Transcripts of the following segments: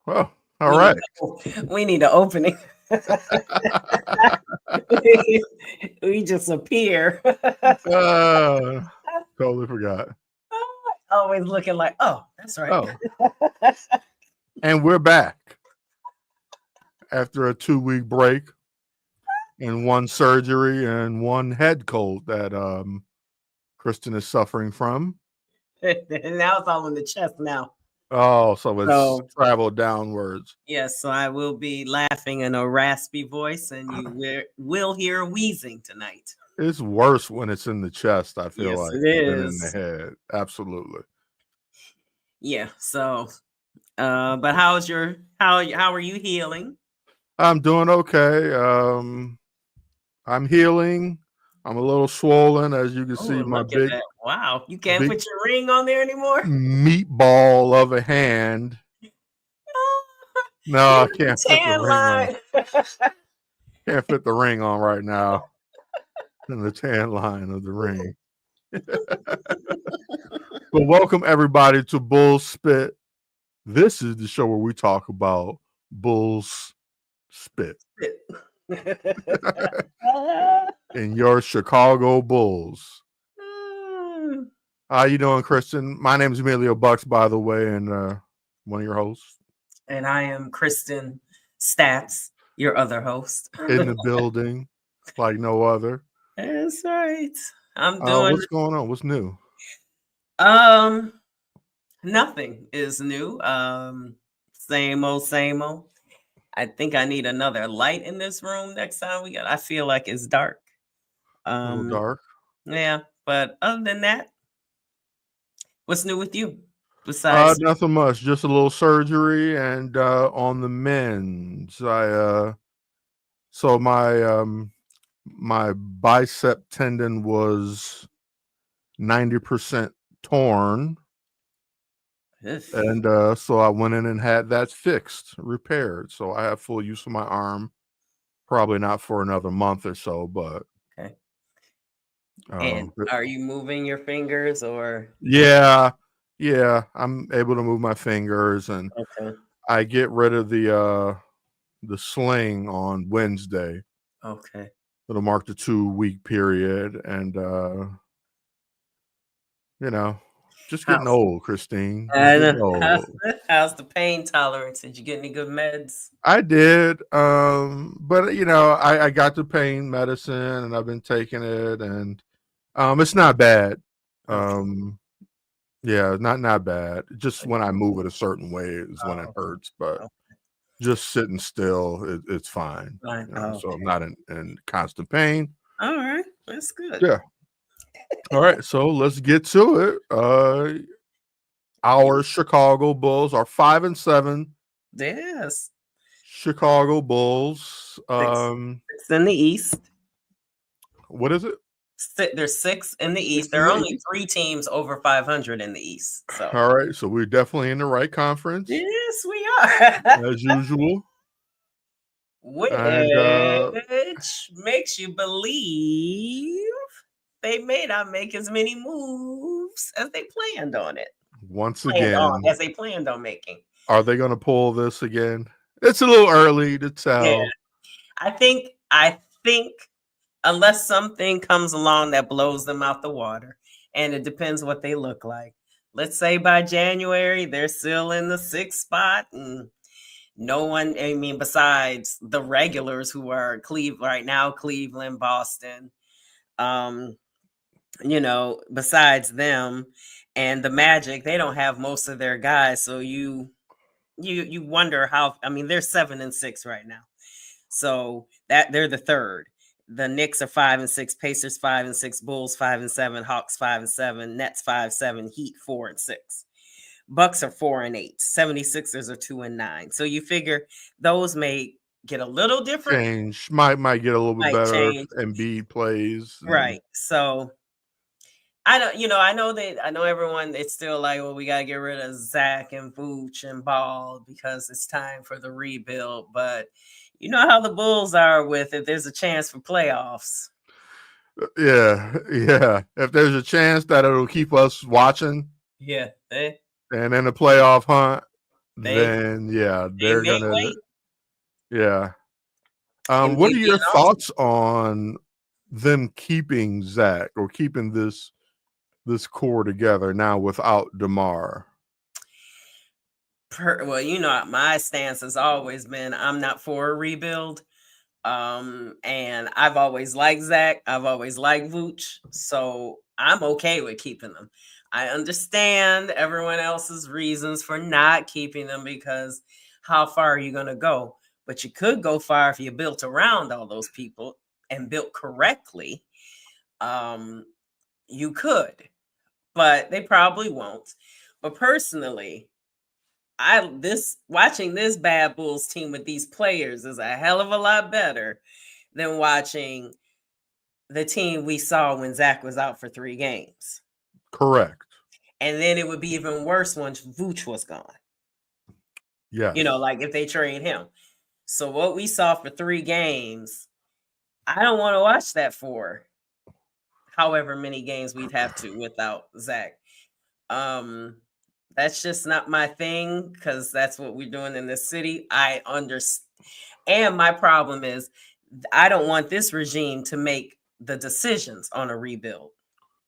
Well, all We right. we need an opening. We just appear. Uh, totally forgot. Always looking like, oh, that's right. Oh, and we're back after a 2-week break and one surgery and one head cold that Kristen is suffering from. Now it's all in the chest now. Oh, so it's So traveled downwards. yes, so I will be laughing in a raspy voice, and you will hear wheezing tonight. It's worse when it's in the chest, I feel Yes, like, it than in the is. head. Absolutely. Yeah. So, but how are you healing? I'm doing okay. I'm healing. I'm a little swollen, as you can Oh, see, my look at big, that! Wow, you can't big put your ring on there anymore. meatball of a hand. No, I You got can't the fit the tan ring on. line. Can't fit the ring on right now in the tan line of the ring. But welcome everybody to Bull Spit. This is the show where we talk about Bulls Spit and your Chicago Bulls. How you doing, Kristen? My name is Emilio Bucks, by the way, and one of your hosts And I am Kristen Stats, your other host. in the building, like no other. That's right. I'm doing What's going on? What's new? um nothing is new. Same old, same old. I think I need another light in this room next time we got. I feel like it's dark. A little Um dark. yeah, but other than that, what's new with you? Besides Nothing much. Just a little surgery, and on the mends. So my bicep tendon was 90% torn, Ugh. and so I went in and had that fixed, repaired. So I have full use of my arm. Probably not for another month or so, but Okay. And are you moving your fingers or yeah, yeah, I'm able to move my fingers, and okay. I get rid of the sling on Wednesday. Okay. It'll mark the 2-week period, and you know, just getting How's old, Christine. Just and getting old. how's the pain tolerance? Did you get any good meds? I did, but I got the pain medicine, and I've been taking it, and it's not bad. Okay. Um, yeah, not bad. Just when I move it a certain way is when it Oh, hurts, but oh, just sitting still, it's fine. fine. So I'm Okay. not in constant pain. All right. That's good. Yeah. All right, so let's get to it. Our Chicago Bulls are 5-7. Yes. Chicago Bulls. Six, six in the East. What is it? There's six in the East. Six There in are the only East. three teams over 500 in the East. So All right, so we're definitely in the right conference yes, we are. as usual. And Which makes you believe they may not make as many moves as they planned on it. once Planned on again, as they planned on making. are they going to pull this again? It's a little early to Yeah. tell. I think unless something comes along that blows them out the water, and it depends what they look like. Let's say by January they're still in the sixth spot, and no one. I mean, besides the regulars who are Cleveland right now, Cleveland, Boston. Um, besides them and the Magic, they don't have most of their guys, so you wonder how. I mean, they're 7-6 right now. So that they're the third. The Knicks are 5-6, Pacers 5-6, Bulls 5-7, Hawks 5-7, Nets 5-7, Heat 4-6. Bucks are 4-8. 76ers are 2-9. So you figure those may get a little different, Change might get a little bit might better change. if Embiid plays. And Right. So I know everyone, it's still like, well, we gotta get rid of Zach and Vooch and Ball because it's time for the rebuild. But you know how the Bulls are with if there's a chance for playoffs. yeah, yeah. If there's a chance that it'll keep us watching Yeah. and in the playoff hunt, They then yeah, they they're may gonna wait yeah. and What pick are the your announcement. thoughts on them keeping Zach or keeping this core together now without DeMar? Well, my stance has always been I'm not for a rebuild. And I've always liked Zach. I've always liked Vooch. So I'm okay with keeping them. I understand everyone else's reasons for not keeping them because how far are you going to go? But you could go far if you built around all those people and built correctly. Um, you could, but they probably won't. But personally, watching this Bad Bulls team with these players is a hell of a lot better than watching the team we saw when Zach was out for 3 games. Correct. And then it would be even worse once Vooch was gone. Yes. Like if they trade him. So what we saw for 3 games, I don't want to watch that for however many games we'd have to without Zach. That's just not my thing because that's what we're doing in this city. I understand. And my problem is I don't want this regime to make the decisions on a rebuild.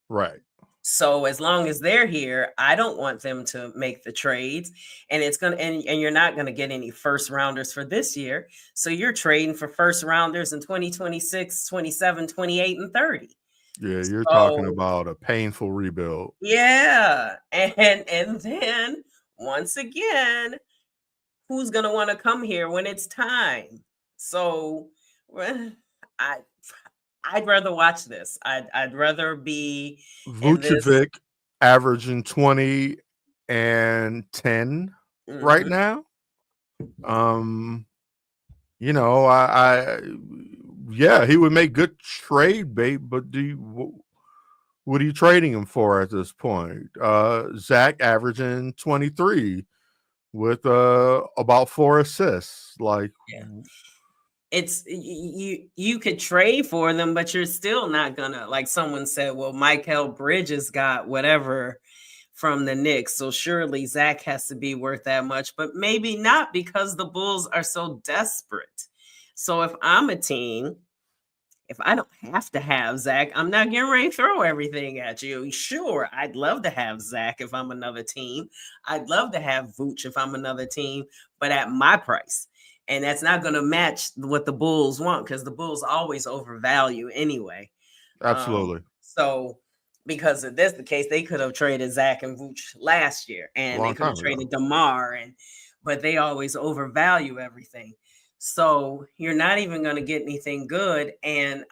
Right. So as long as they're here, I don't want them to make the trades. And it's gonna and you're not gonna get any first rounders for this year. So you're trading for first rounders in 2026, 27, 28, and 30. Yeah, you're talking So about a painful rebuild. yeah. And then once again, who's gonna want to come here when it's time? So I I'd rather watch this. I'd rather be in this. Vucevic averaging 20 and 10 right Mhm. now. I yeah, he would make good trade bait, but what are you trading him for at this point? Zach averaging 23 with about 4 assists. Like Yeah. It's you could trade for them, but you're still not gonna, like someone said, well, Mikal Bridges got whatever from the Knicks, so surely Zach has to be worth that much, but maybe not because the Bulls are so desperate. So if I'm a team, if I don't have to have Zach, I'm not getting ready to throw everything at you. Sure, I'd love to have Zach if I'm another team. I'd love to have Vooch if I'm another team, but at my price. And that's not going to match what the Bulls want because the Bulls always overvalue anyway. absolutely. So because if that's the case, they could have traded Zach and Vooch last year, A and they long could have time ago. traded DeMar, but they always overvalue everything. So you're not even going to get anything good. And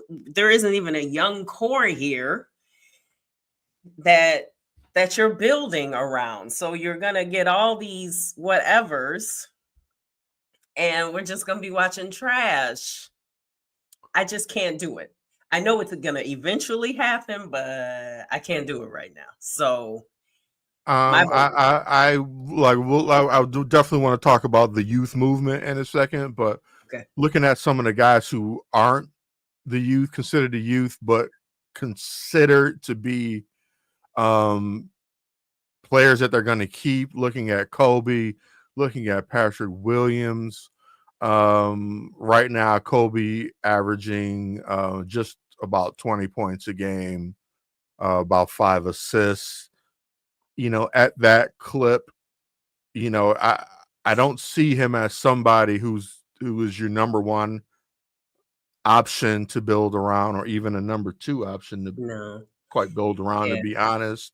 there isn't even a young core here that you're building around. So you're going to get all these whatevers, and we're just going to be watching trash. I just can't do it. I know it's going to eventually happen, but I can't do it right now. So my vote. I like. I do definitely want to talk about the youth movement in a second, but Okay. looking at some of the guys who aren't the youth, considered the youth, but considered to be players that they're going to keep. Looking at Kobe, looking at Patrick Williams. Right now, Kobe averaging just about 20 points a game, about 5 assists. At that clip, I don't see him as somebody who is your number one option to build around, or even a number 2 option to quite build around, to be honest.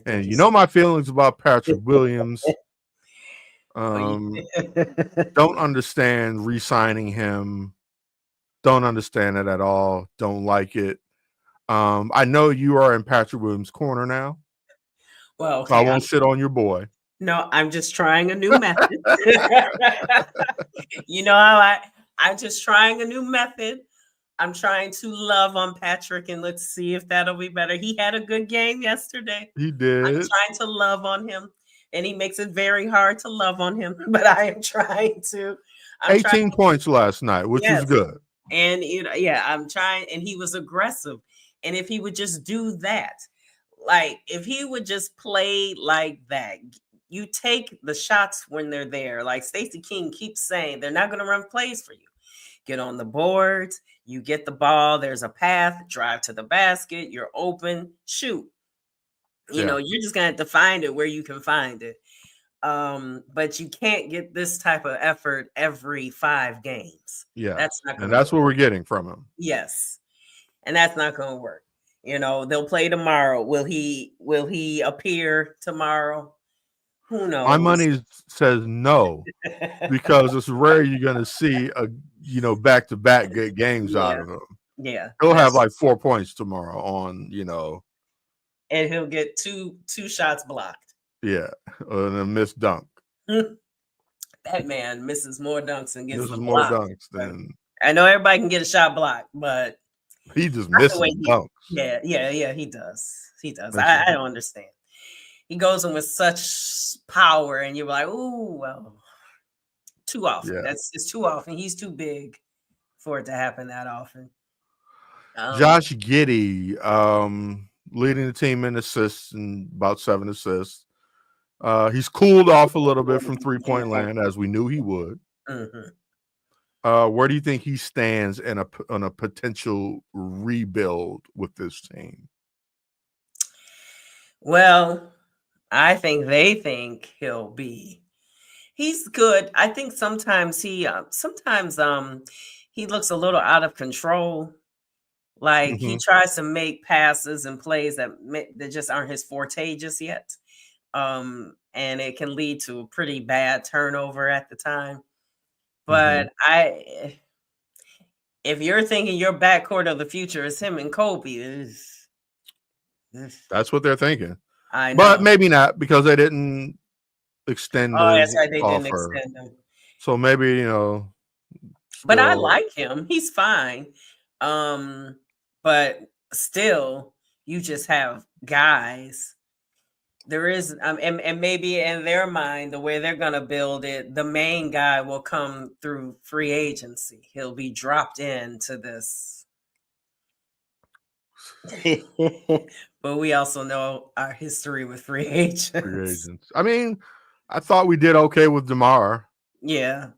And my feelings about Patrick Williams. Don't understand re-signing him. Don't understand it at all. Don't like it. I know you are in Patrick Williams' corner now. Well, okay, so I won't shit on your boy. No, I'm just trying a new method. How I'm just trying a new method. I'm trying to love on Patrick, and let's see if that'll be better. He had a good game yesterday. He did. I'm trying to love on him, and he makes it very hard to love on him, but I am trying to. 18 points last night, which was good. And I'm trying, and he was aggressive. And if he would just do that, like if he would just play like that, you take the shots when they're there. Like Stacey King keeps saying, they're not going to run plays for you. Get on the boards, you get the ball, there's a path, drive to the basket, you're open, shoot. You're just gonna have to find it where you can find it. But you can't get this type of effort every 5 games. Yeah, That's not gonna and that's work. what we're getting from him. Yes, and that's not gonna work. They'll play tomorrow. Will he appear tomorrow? Who knows? My money says no, because it's rare you're going to see back-to-back games out of him. Yeah, He'll have like 4 points tomorrow on, and he'll get two shots blocked. Yeah, and a missed dunk. That man misses more dunks and gets them more blocked. Dunks than. I know everybody can get a shot blocked, but he just misses dunks. Yeah, he does. He does. I don't understand. He goes in with such power, and you're like, "Ooh, well, too often. Yeah. It's too often. He's too big for it to happen that often." Josh Giddey, leading the team in assists and about 7 assists. He's cooled off a little bit from 3-point land, as we knew he would. Mm-hmm. Where do you think he stands on a potential rebuild with this team? Well, I think they think he's good. I think sometimes he looks a little out of control. Like he tries to make passes and plays that just aren't his forte just yet. And it can lead to a pretty bad turnover at the time. But if you're thinking your backcourt of the future is him and Kobe, that's what they're thinking. I know. But maybe not, because they didn't extend that's right. They offer. Didn't extend him. So maybe, But I like him. He's fine. But still, you just have guys. There is, and maybe in their mind, the way they're going to build it, the main guy will come through free agency. He'll be dropped into this. But we also know our history with free agents. I mean, I thought we did okay with DeMar. Yeah.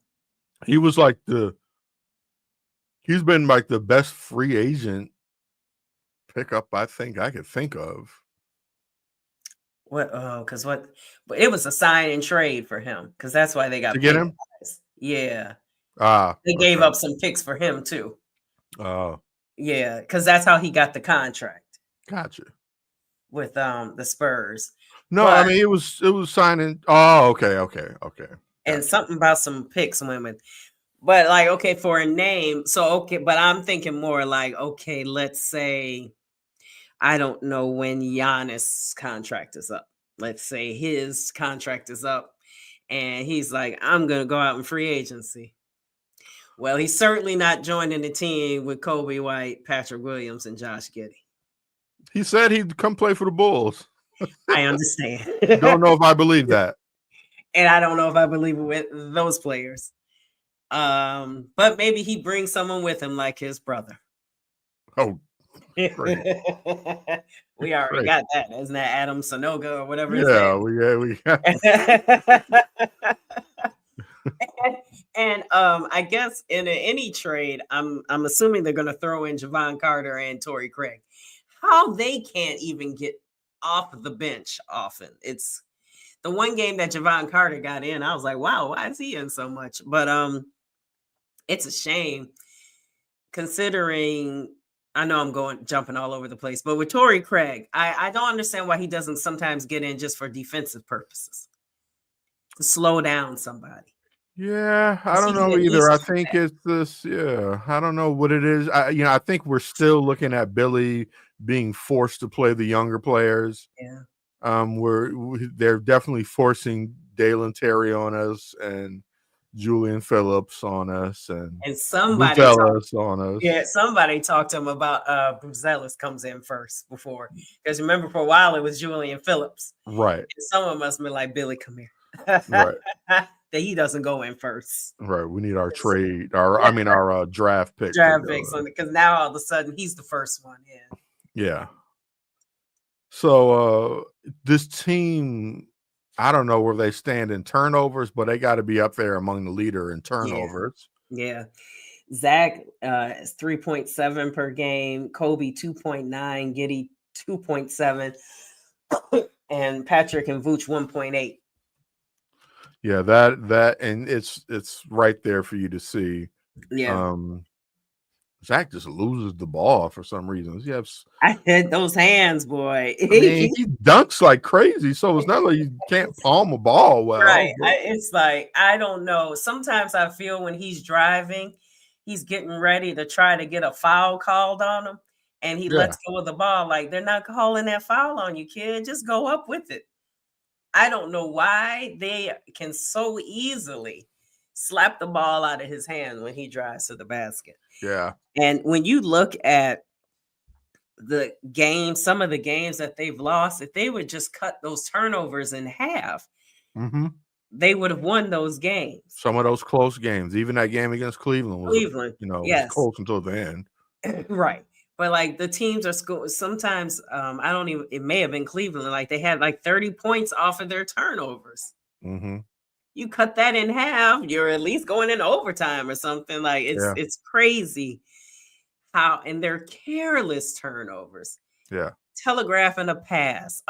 He was he's been like the best free agent pickup I think I could think of. What? Oh, because what? But it was a sign and trade for him, because that's why they got to get him. Yeah. They gave up some picks for him too. Oh. Yeah, because that's how he got the contract. Gotcha. With the Spurs. No, I mean it was signing. Oh, okay. Gotcha. And something about some picks women. But like, okay, for a name. So okay, but I'm thinking more like, okay, let's say, I don't know when Giannis' contract is up. Let's say his contract is up and he's like, I'm going to go out in free agency. Well, he's certainly not joining the team with Kobe White, Patrick Williams, and Josh Giddey. He said he'd come play for the Bulls. I understand. Don't know if I believe that. And I don't know if I believe it with those players. But maybe he brings someone with him like his brother. Oh, we already got that. Isn't that Adam Sanogo or whatever? Yeah, we got. And I guess in any trade, I'm assuming they're going to throw in Javon Carter and Torrey Craig. How they can't even get off the bench often. It's the one game that Javon Carter got in. I was like, wow, why is he in so much? But it's a shame, considering. I know I'm jumping all over the place, but with Torrey Craig, I don't understand why he doesn't sometimes get in just for defensive purposes, to slow down somebody. Yeah, I don't know either. I think it's this. Yeah, I don't know what it is. I think we're still looking at Billy being forced to play the younger players. Yeah. They're definitely forcing Dalen Terry on us and Julian Phillips on us and somebody on us. Yeah, somebody talked to him about Bruce Ellis comes in first before, because remember for a while it was Julian Phillips, right? And someone must have been like, Billy, come here, right? That he doesn't go in first, right? We need our trade, our draft picks, because now all of a sudden he's the first one in. Yeah. So this team, I don't know where they stand in turnovers, but they got to be up there among the leader in Yeah, turnovers. yeah. Zach is 3.7 per game, Kobe 2.9, Giddy 2.7, and Patrick and Vooch 1.8. Yeah, that and it's right there for you to see. Yeah, Zach just loses the ball for some reason. He has, I hit those hands, boy. I mean, he dunks like crazy, so it's not like you can't palm a ball well. Right. But It's like, I don't know. Sometimes I feel when he's driving, he's getting ready to try to get a foul called on him, and he yeah, lets go of the ball. Like, they're not calling that foul on you, kid. Just go up with it. I don't know why they can so easily slap the ball out of his hand when he drives to the basket. yeah, And when you look at the game, some of the games that they've lost, if they would just cut those turnovers in half, mm-hmm. they would have won those games. Some of those close games, even that game against Cleveland was, Cleveland, was yes, close until the end. right. But like the teams are sometimes I don't even, it may have been Cleveland, like they had like 30 points off of their turnovers. Mm-hmm. You cut that in half, you're at least going in overtime or something. Like Yeah, it's crazy how, and they're careless turnovers. yeah. Telegraphing a pass,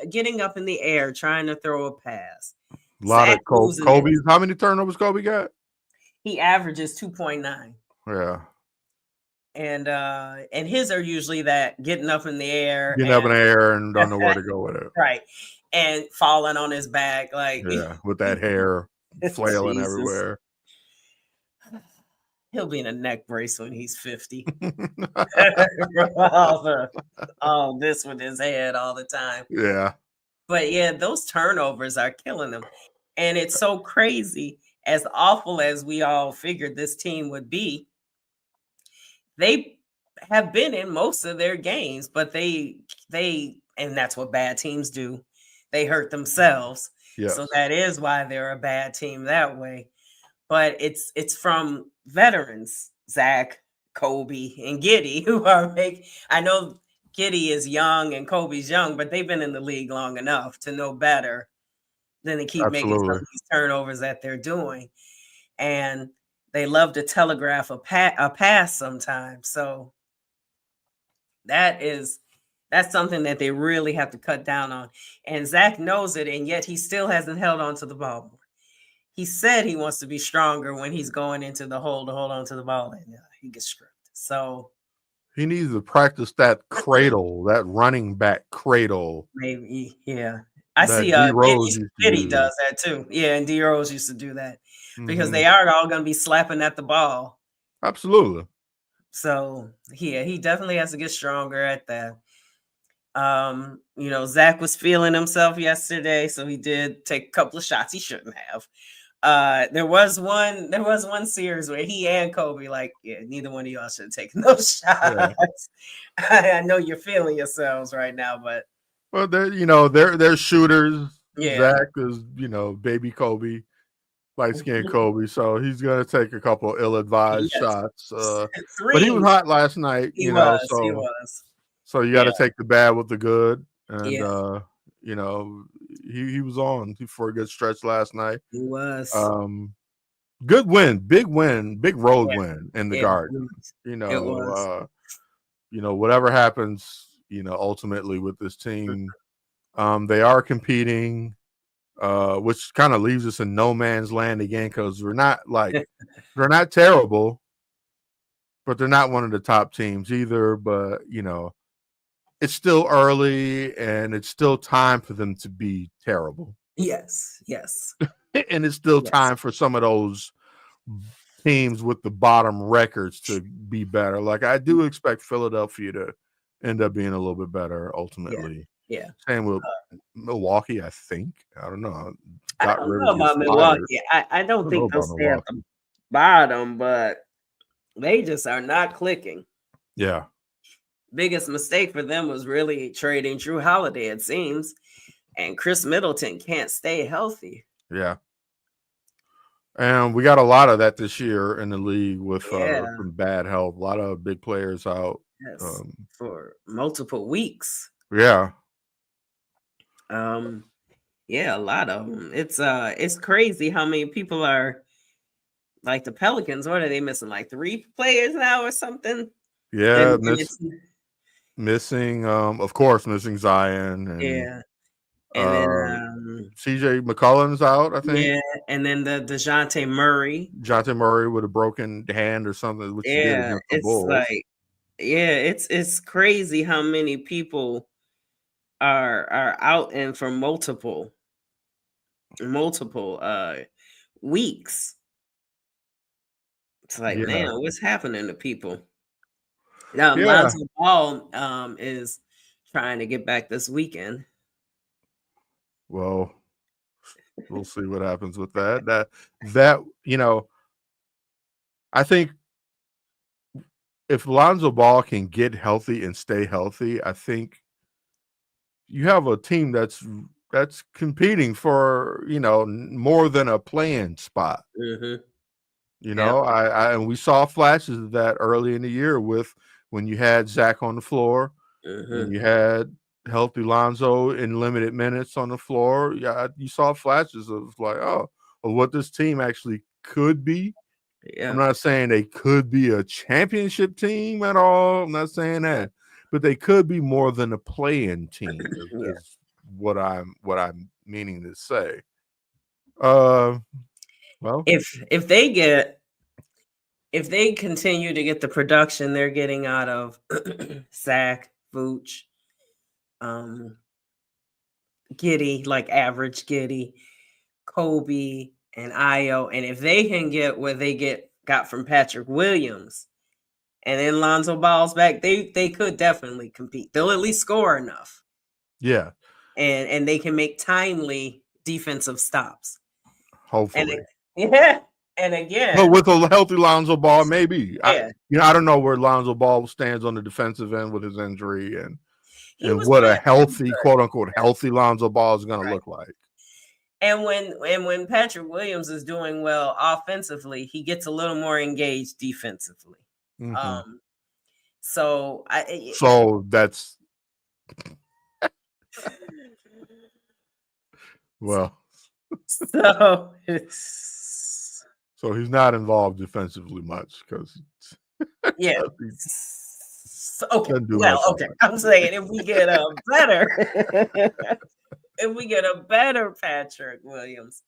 getting up in the air, trying to throw a pass. A lot Zach of losing it. Kobe's. How many turnovers Kobe got? He averages 2.9. Yeah, And his are usually that getting up in the air, getting up in the air and don't know where to go with it. right, and falling on his back, like Yeah, with that hair flailing Jesus. everywhere. He'll be in a neck brace when he's 50. all this with his head all the time. Yeah, But yeah, those turnovers are killing him. And it's so crazy, as awful as we all figured this team would be, they have been in most of their games, but they and that's what bad teams do. They hurt themselves. yes. So that is why they're a bad team that way. But it's from veterans, Zach, Kobe, and Giddy, who are I know Giddy is young and Kobe's young, but they've been in the league long enough to know better than to keep making some Absolutely. of these turnovers that they're doing. And they love to telegraph a pass sometimes. So that's something that they really have to cut down on. And Zach knows it, and yet he still hasn't held on to the ball more. He said he wants to be stronger when he's going into the hole to hold on to the ball, and he gets stripped. So he needs to practice that cradle, that running back cradle. maybe, yeah. I that see D Rose used to Giddy do. does that too. Yeah, and D Rose used to do that because Mhm. they are all going to be slapping at the ball. Absolutely. So yeah, he definitely has to get stronger at that. Zach was feeling himself yesterday, so he did take a couple of shots he shouldn't have. There was one series where he and Kobe, like, yeah, neither one of y'all should have taken those shots. Yeah. I know you're feeling yourselves right now, but well, they're shooters. yeah. Zach is, baby Kobe, light skinned Kobe, so he's gonna take a couple ill-advised shots. But he was hot last night, he was. So you got to take the bad with the good, and Yeah. He was on for a good stretch last night. He was. Good win, big road win in the Garden. It was. Whatever happens, ultimately with this team, they are competing, which kind of leaves us in no man's land again because we're not they're not terrible, but they're not one of the top teams either. But it's still early and it's still time for them to be terrible. Yes. And it's still time for some of those teams with the bottom records to be better. Like I do expect Philadelphia to end up being a little bit better ultimately. Yeah. Same with Milwaukee, I think. I don't know. I don't know about Milwaukee. I don't think they'll stay at the bottom, but they just are not clicking. Yeah. Biggest mistake for them was really trading Drew Holiday, it seems. And Chris Middleton can't stay healthy. Yeah. And we got a lot of that this year in the league with some bad health. A lot of big players out. Yes, for multiple weeks. Yeah. Yeah, a lot of them. It's crazy how many people are like the Pelicans. What are they missing? Like 3 players now or something? Yeah, And it's missing, of course, missing Zion and yeah, and then uh, CJ McCollum's out, I think. yeah, and then the DeJounte Murray. Jonathan Murray with a broken hand or something, which he did Yeah, against the it's Bulls. like yeah, it's crazy how many people are out and for multiple weeks. It's like, man, Yeah, what's happening to people? Now, yeah. Lonzo Ball is trying to get back this weekend. Well, we'll see what happens with that. That I think if Lonzo Ball can get healthy and stay healthy, I think you have a team that's competing for more than a playing spot. Mm-hmm. You Yep. know, and we saw flashes of that early in the year with when you had Zach on the floor, when Mm-hmm. you had healthy Lonzo in limited minutes on the floor. Yeah, you saw flashes of like, of what this team actually could be. I'm Yeah. not saying they could be a championship team at all. I'm not saying that, but they could be more than a playing team. Yeah. Is what I'm meaning to say. Uh, well, If they continue to get the production they're getting out of Zach, Vooch, um, Giddy, like average Giddy, Kobe, and Io, and if they can get what they got from Patrick Williams, and then Lonzo Ball's back, they could definitely compete. They'll at least score enough, yeah, and they can make timely defensive stops. And hopefully. yeah, and But again, with a healthy Lonzo Ball, maybe. yeah, I don't know where Lonzo Ball stands on the defensive end with his injury he and was what a playing pretty healthy, good, quote unquote, healthy Lonzo Ball is going to right? look like. And when Patrick Williams is doing well offensively, he gets a little more engaged defensively. Mm-hmm. Um, so So that's well. so it's So he's not involved defensively much because yeah. he Okay. doesn't do Well, much okay. offense. I'm saying if we get a better, if we get a better Patrick Williams,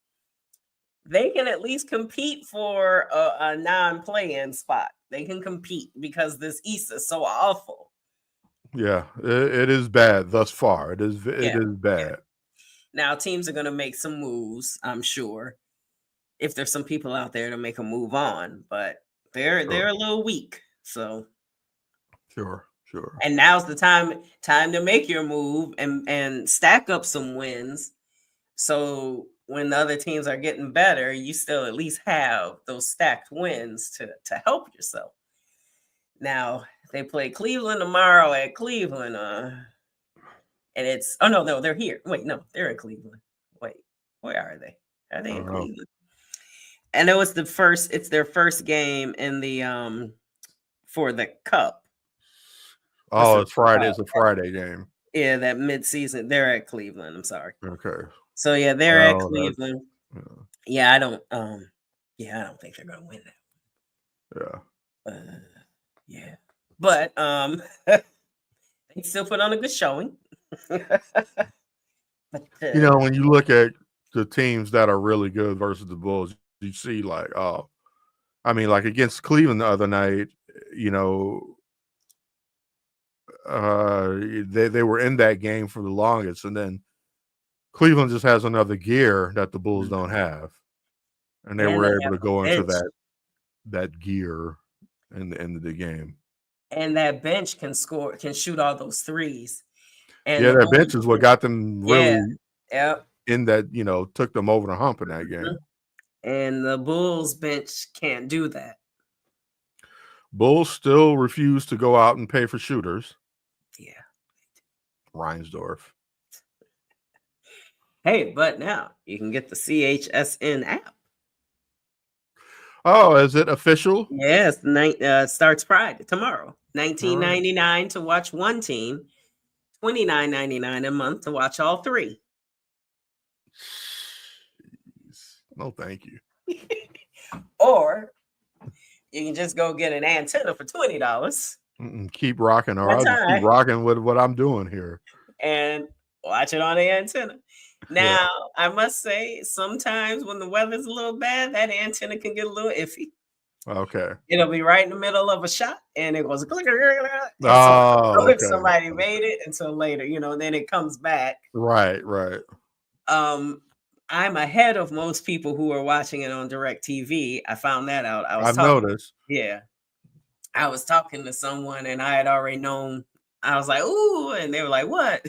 they can at least compete for a non-play-in spot. They can compete because this East is so awful. Yeah, it is bad thus far. It is Yeah. bad. Now teams are going to make some moves, I'm sure. If there's some people out there to make a move on, but they're a little weak. So Sure. and now's the time to make your move and stack up some wins. So when the other teams are getting better, you still at least have those stacked wins to help yourself. Now they play Cleveland tomorrow at Cleveland, and it's no, they're here. Wait, no, they're in Cleveland. Wait, where are they? Are they in Cleveland? I know it's their first game in the for the cup. Oh, it's Friday. It's a Friday game. Yeah, that mid-season. They're at Cleveland. I'm sorry. Okay. So yeah, they're at Cleveland. Yeah, I don't think they're gonna win that. Yeah. Yeah. But they still put on a good showing. But when you look at the teams that are really good versus the Bulls, you see like, like against Cleveland the other night, they were in that game for the longest, and then Cleveland just has another gear that the Bulls don't have, and they were able to go into that gear in the end of the game. And that bench can shoot all those threes. And that bench is what got them really in that, took them over the hump in that game. And the Bulls bench can't do that. Bulls still refuse to go out and pay for shooters. Yeah. Reinsdorf. Hey, but now you can get the CHSN app. Oh, is it official? Yes, starts Friday tomorrow. $19.99 to watch one team, $29.99 a month to watch all three. No, thank you. Or you can just go get an antenna for $20 Keep rocking, or one I'll just keep time rocking with what I'm doing here. and watch it on the antenna. Yeah. Now, I must say, sometimes when the weather's a little bad, that antenna can get a little iffy. Okay. It'll be right in the middle of a shot, and it goes click, click, click, click, and so I don't Oh, know if okay. somebody made it until later, then it comes back. Right. I'm ahead of most people who are watching it on DirecTV. I found that out. I've noticed. Yeah, I was talking to someone, and I had already known. I was like, "Ooh," and they were like, "What?"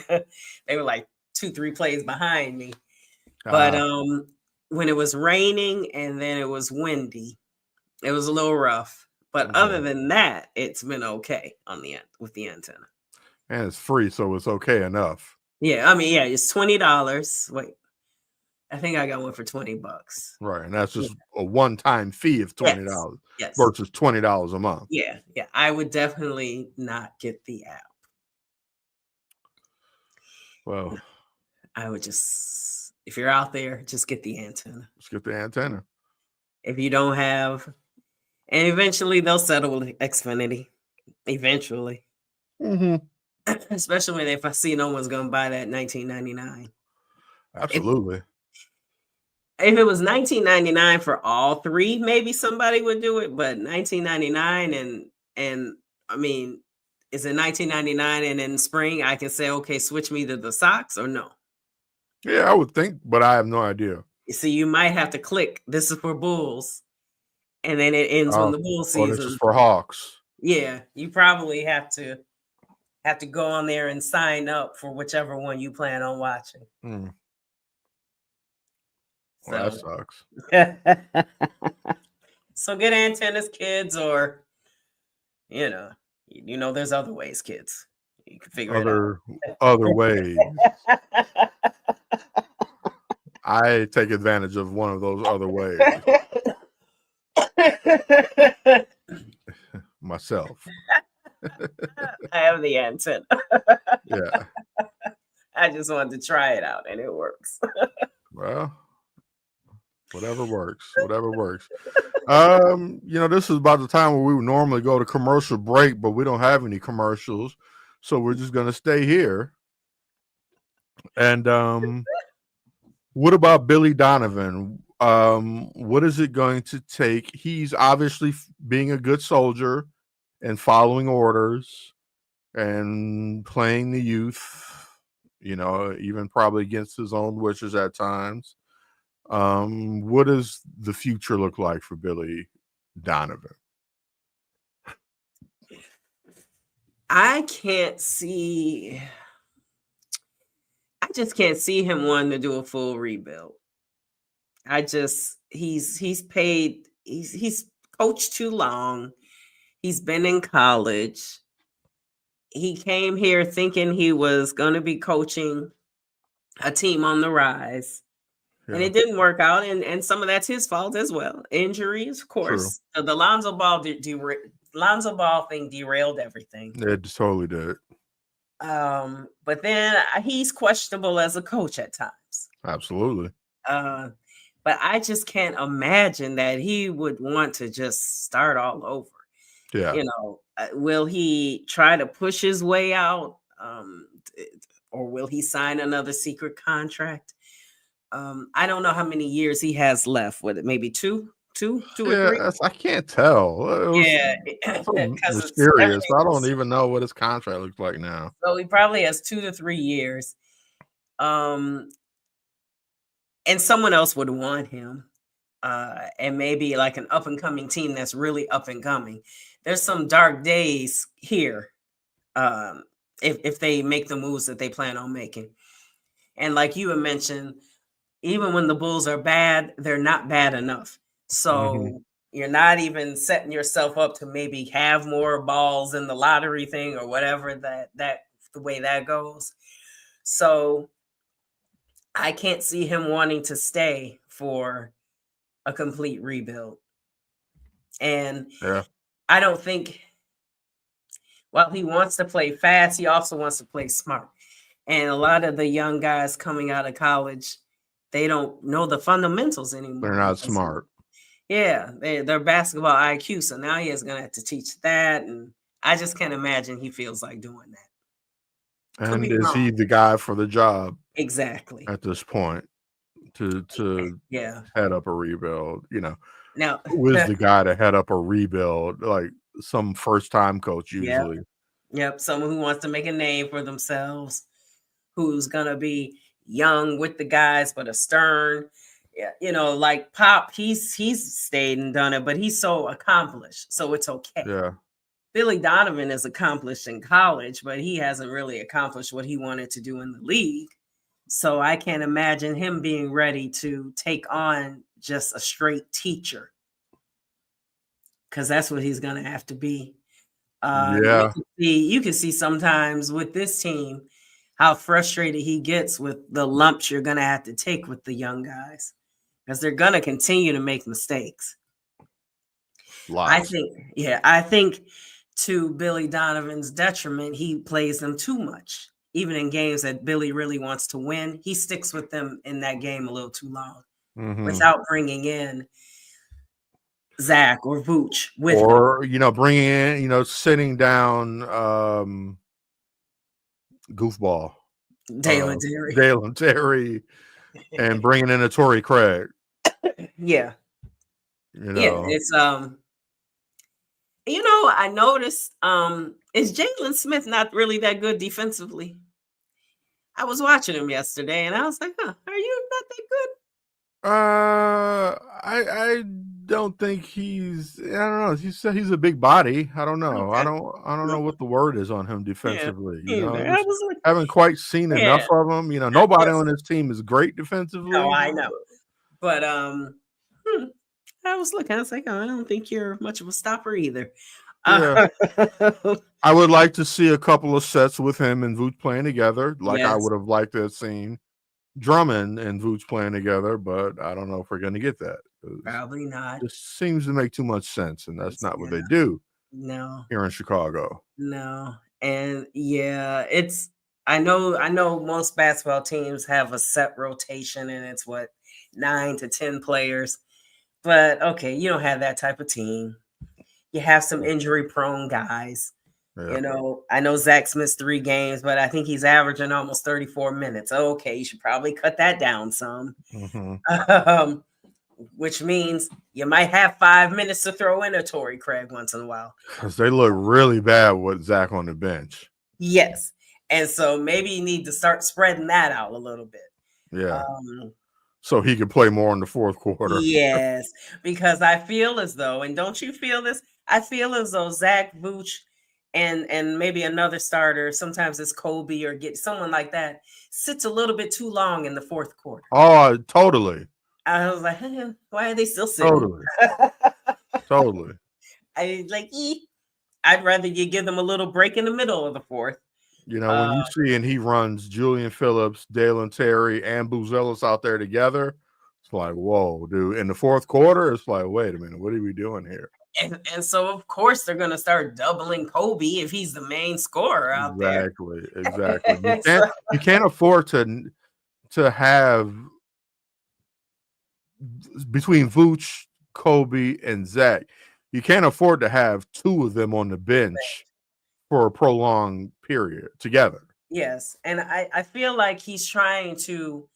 They were like 2-3 plays behind me. But when it was raining and then it was windy, it was a little rough. But other than that, it's been okay on the end with the antenna. And it's free, so it's okay enough. Yeah, I mean, yeah, it's $20. Wait, I think I got one for $20. Right, and that's just a one-time fee of $20 Yes. versus $20 a month. Yeah. I would definitely not get the app. Well, I would just, if you're out there, just get the antenna. let's get the antenna. If you don't have, and eventually they'll settle with Xfinity. Eventually. Especially if I see no one's going to buy that $19.99. Absolutely. If it was $19.99 for all three, maybe somebody would do it. But $19.99 and I mean, is it $19.99 and in spring I can say, okay, switch me to the Sox or no? Yeah, I would think, but I have no idea. You see, you might have to click this is for Bulls, and then it ends when the Bull season. Or this is for Hawks. Yeah, you probably have to go on there and sign up for whichever one you plan on watching. Well, that sucks. So get antennas, kids, or there's other ways, kids. You can figure it out. Other ways. I take advantage of one of those other ways. Myself. I have the antenna. Yeah. I just wanted to try it out, and it works. Well, whatever works. This is about the time where we would normally go to commercial break, but we don't have any commercials, so we're just going to stay here. And what about Billy Donovan? What is it going to take? He's obviously being a good soldier and following orders and playing the youth, even probably against his own wishes at times. What does the future look like for Billy Donovan? I just can't see him wanting to do a full rebuild. He's coached too long. He's been in college. He came here thinking he was going to be coaching a team on the rise. Yeah. And it didn't work out. And some of that's his fault as well. Injuries, of course. The Lonzo Ball thing derailed everything. It totally did. But then he's questionable as a coach at times. Absolutely. But I just can't imagine that he would want to just start all over. Yeah. Will he try to push his way out? Or will he sign another secret contract? I don't know how many years he has left with it. Maybe two or three. I can't tell. So mysterious. I don't even know what his contract looks like now. So he probably has 2 to 3 years. And someone else would want him. And maybe like an up and coming team that's really up and coming. There's some dark days here. If they make the moves that they plan on making. And like you had mentioned, even when the Bulls are bad, they're not bad enough. So you're not even setting yourself up to maybe have more balls in the lottery thing or whatever that the way that goes. So I can't see him wanting to stay for a complete rebuild. And I don't think, while he wants to play fast, he also wants to play smart. And a lot of the young guys coming out of college, they don't know the fundamentals anymore. They're not because smart. Yeah, their basketball IQ. So now he is going to have to teach that, and I just can't imagine he feels like doing that. Could And be is he wrong. the guy for the job Exactly. at this point to Yeah. head up a rebuild? Now, Who is the guy to head up a rebuild? Like some first time coach yep, usually. yep. Someone who wants to make a name for themselves, who's gonna be young with the guys, but a stern. Yeah, like Pop, he's stayed and done it, but he's so accomplished, so it's okay. Yeah. Billy Donovan is accomplished in college, but he hasn't really accomplished what he wanted to do in the league. So I can't imagine him being ready to take on just a straight teacher, because that's what he's going to have to be. Yeah. You can see sometimes with this team how frustrated he gets with the lumps you're going to have to take with the young guys, because they're going to continue to make mistakes. Lots. I think to Billy Donovan's detriment, he plays them too much. Even in games that Billy really wants to win, he sticks with them in that game a little too long without bringing in Zach or Vooch with him. Or bringing in, sitting down goofball Dalen Terry. Dalen Terry and bringing in a Torrey Craig. Yeah. Yeah, it's I noticed is Jalen Smith not really that good defensively? I was watching him yesterday and I was like, are you not that good? I don't think he's. I don't know. He's a big body. I don't know. Okay. I don't know what the word is on him defensively. I was like, haven't quite seen enough of him. Nobody on this team is great defensively. No, I know, but I was looking. I was like, I don't think you're much of a stopper either. Yeah. I would like to see a couple of sets with him and Vooch playing together. Like I would have liked to have seen Drummond and Vooch playing together, but I don't know if we're going to get that. Probably not. This seems to make too much sense, and that's not what they do. No, here in Chicago. No, and it's. I know most basketball teams have a set rotation, and it's 9 to 10 players. But okay, you don't have that type of team. You have some injury-prone guys. Yeah. I know Zach missed 3 games, but I think he's averaging almost 34 minutes. Okay, you should probably cut that down some. Which means you might have 5 minutes to throw in a Torrey Craig once in a while. Because they look really bad with Zach on the bench. Yes. And so maybe you need to start spreading that out a little bit. Yeah. So he could play more in the fourth quarter. Yes. Because I feel as though, and don't you feel this? I feel as though Zach, Vooch, and maybe another starter, sometimes it's Kobe or get someone like that, sits a little bit too long in the fourth quarter. Oh, totally. I was like, why are they still sitting? Totally. I'd rather you give them a little break in the middle of the fourth. When you see and he runs Julian Phillips, Dalen Terry, and Buzelis out there together, it's like, whoa, dude. In the fourth quarter, it's like, wait a minute, what are we doing here? And so, of course, they're going to start doubling Kobe if he's the main scorer out there. Exactly. You can't afford to have between Vooch, Kobe, and Zach. You can't afford to have 2 of them on the bench for a prolonged period together. Yes, and I feel like he's trying to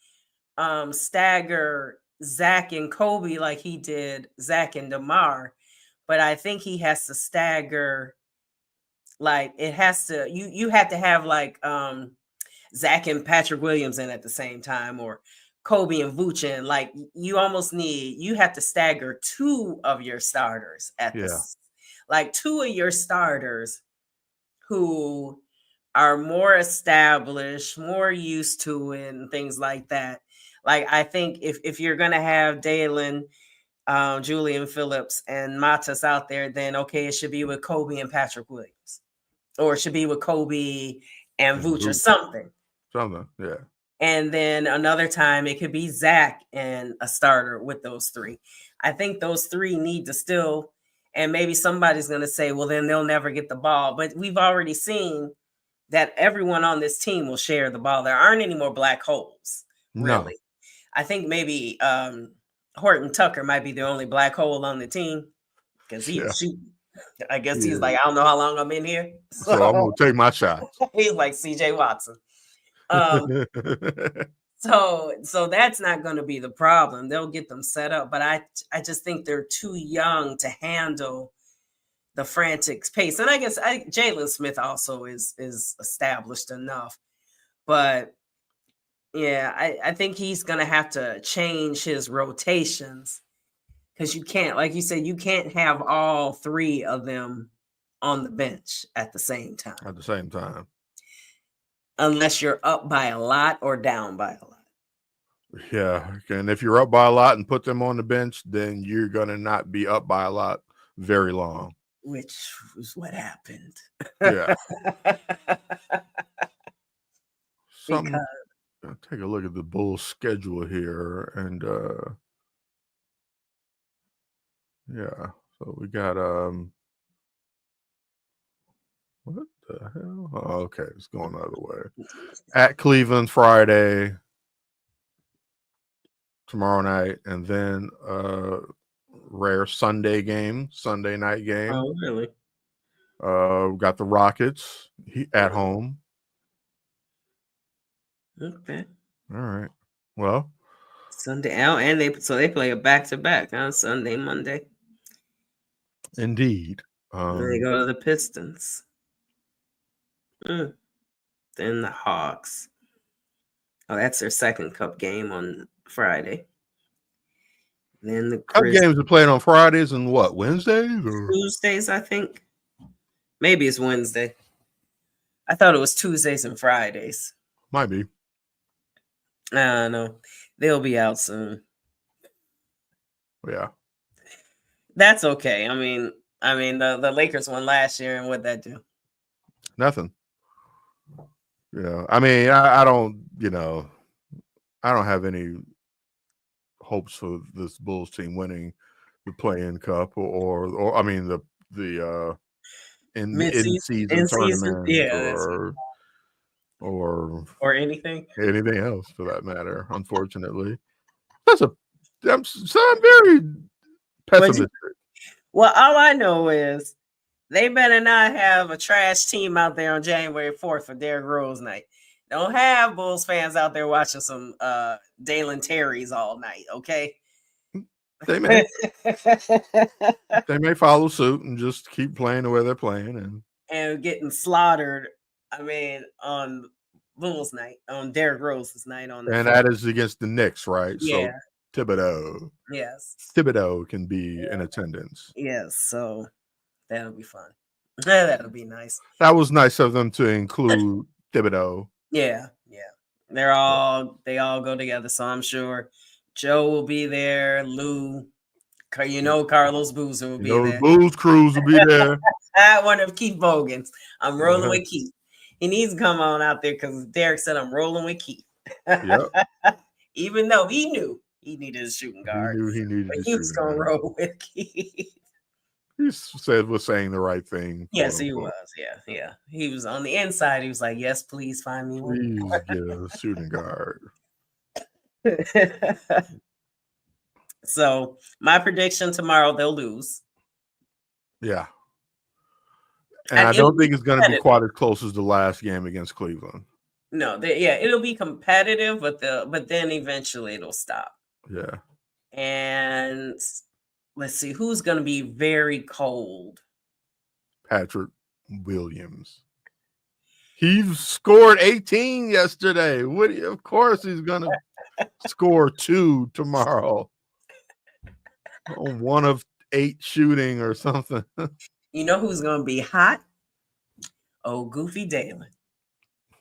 stagger Zach and Kobe like he did Zach and DeMar. But I think he has to stagger, like it has to, you have to have like Zach and Patrick Williams in at the same time, or Kobe and Vooch in. Like you have to stagger 2 of your starters at this, like 2 of your starters who are more established, more used to it, and things like that. Like I think if you're gonna have Dalen, Julian Phillips, and Matas out there, then okay, it should be with Kobe and Patrick Williams, or it should be with Kobe and Vooch or something. Yeah. And then another time it could be Zach and a starter with those 3. I think those 3 need to still, and maybe somebody's going to say, well, then they'll never get the ball. But we've already seen that everyone on this team will share the ball. There aren't any more black holes, really. I think maybe Horton Tucker might be the only black hole on the team because he Yeah, was shooting. I guess he's yeah. like, I don't know how long I'm in here. So I'm So gonna take my shots. he's like CJ Watson. So that's not going to be the problem. They'll get them set up, but I just think they're too young to handle the frantic pace. And I guess Jalen Smith also is established enough, but yeah, I think he's going to have to change his rotations because you can't, like you said, you can't have all three of them on the bench at the same time At the same time. unless you're up by a lot or down by a lot. Yeah. And if you're up by a lot and put them on the bench, then you're gonna not be up by a lot very long. Which was what happened. Yeah. Because I'll take a look at the Bulls schedule here, and yeah. So we got what the hell? Oh, okay, it's going the other way. At Cleveland Friday, tomorrow night, and then rare Sunday night game. oh, really? We got the Rockets at home. Okay. All right. Well, Sunday out, and they play a back-to-back on Sunday, Monday. indeed. Then they go to the Pistons. Then the Hawks. Oh, that's their second cup game on Friday. Then the Cup games are playing on Fridays and what, Wednesdays or Tuesdays, I think. Maybe it's Wednesday. I thought it was Tuesdays and Fridays. might be. I don't know. They'll be out soon. Yeah. That's okay. I mean, the Lakers won last year, and what'd that do? Nothing. Yeah. I mean, I don't, I don't have any hopes for this Bulls team winning the play-in cup or I mean the in season tournament yeah, or anything else for that matter. Unfortunately, I'm very pessimistic. Well, all I know is they better not have a trash team out there on January 4th for Derrick Rose night. Don't have Bulls fans out there watching some Dalen Terry's all night, okay? They may they may follow suit and just keep playing the way they're playing and getting slaughtered. I mean, on Bulls night, on Derrick Rose's night, and that is against the Knicks, right? Yeah. So Thibodeau. Yes. Thibodeau can be in attendance. Yes. So that'll be fun. That'll be nice. That was nice of them to include Thibodeau. Yeah. They all go together. So I'm sure Joe will be there. Lou, Carlos Boozer will be there. Booze Cruise will be there. One of Keith Bogan's. I'm rolling with Keith. He needs to come on out there because Derek said I'm rolling with Keith. Yep. Even though he knew he needed a shooting guard. He was going to roll with Keith. He was saying the right thing. Yes, he was. Yeah. He was on the inside. He was like, yes, please find me one. Please get a shooting guard. So my prediction tomorrow, they'll lose. Yeah. And I don't think it's going to be quite as close as the last game against Cleveland. No, it'll be competitive, but then eventually it'll stop. Yeah. And let's see who's going to be very cold. Patrick Williams. He scored 18 yesterday. Of course, he's going to score 2 tomorrow. 1 of 8 shooting or something. You know who's going to be hot? Oh, Goofy Dalen.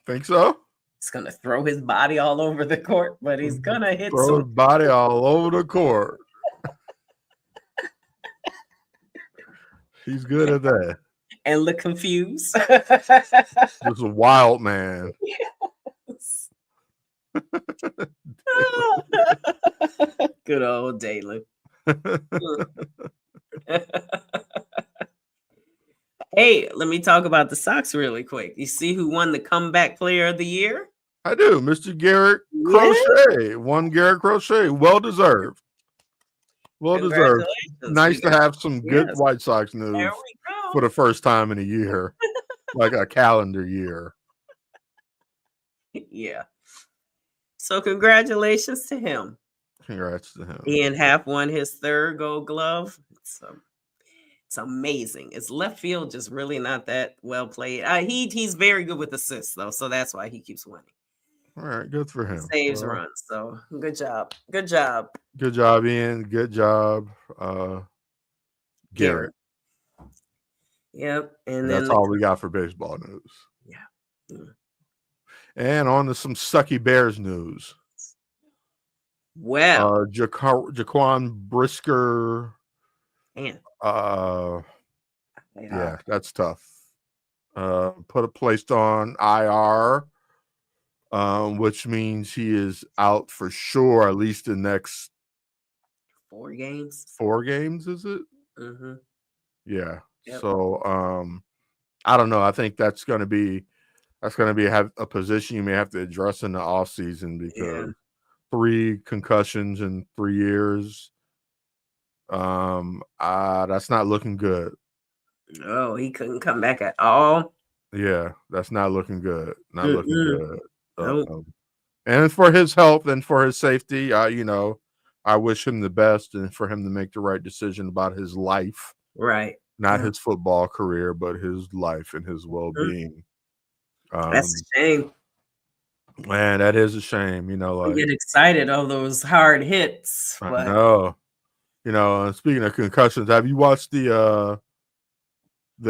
Think so? He's going to throw his body all over the court, but he's going to hit his body all over the court. He's good at that. And look confused. Just a wild man. Yes. Good old Dalen. Hey, let me talk about the Sox really quick. You see who won the comeback player of the year? I do. Mr. Garrett Yeah. Crochet. One Garrett Crochet. Well deserved. Well deserved. Congratulations. Nice to have some good Yes. White Sox There news we go. for the first time in a year, like a calendar year. Yeah. So congratulations to him. Congrats to him. Ian Happ won his third Gold Glove. It's amazing. It's left field just really not that well played. He's very good with assists though, so that's why he keeps winning. All right, good for him. Saves runs. So good job. Good job. Good job, Ian. Good job, Garrett. Yep. And That's then all we got for baseball news. Yeah. And on to some sucky Bears news. Well, Jaquan Brisker. man. Yeah, that's tough. Placed on IR, which means he is out for sure at least the next 4 games. 4 games, is it? Mm-hmm. Yeah. Yep. So I don't know. I think that's gonna be a position you may have to address in the offseason because 3 concussions in 3 years. That's not looking good. Oh, he couldn't come back at all. Yeah, that's not looking good. Not looking good. Nope. And for his health and for his safety, I wish him the best and for him to make the right decision about his life. Right. Not his football career, but his life and his well-being. That's a shame. Man, that is a shame. I get excited of those hard hits. I But know. Speaking of concussions, have you watched the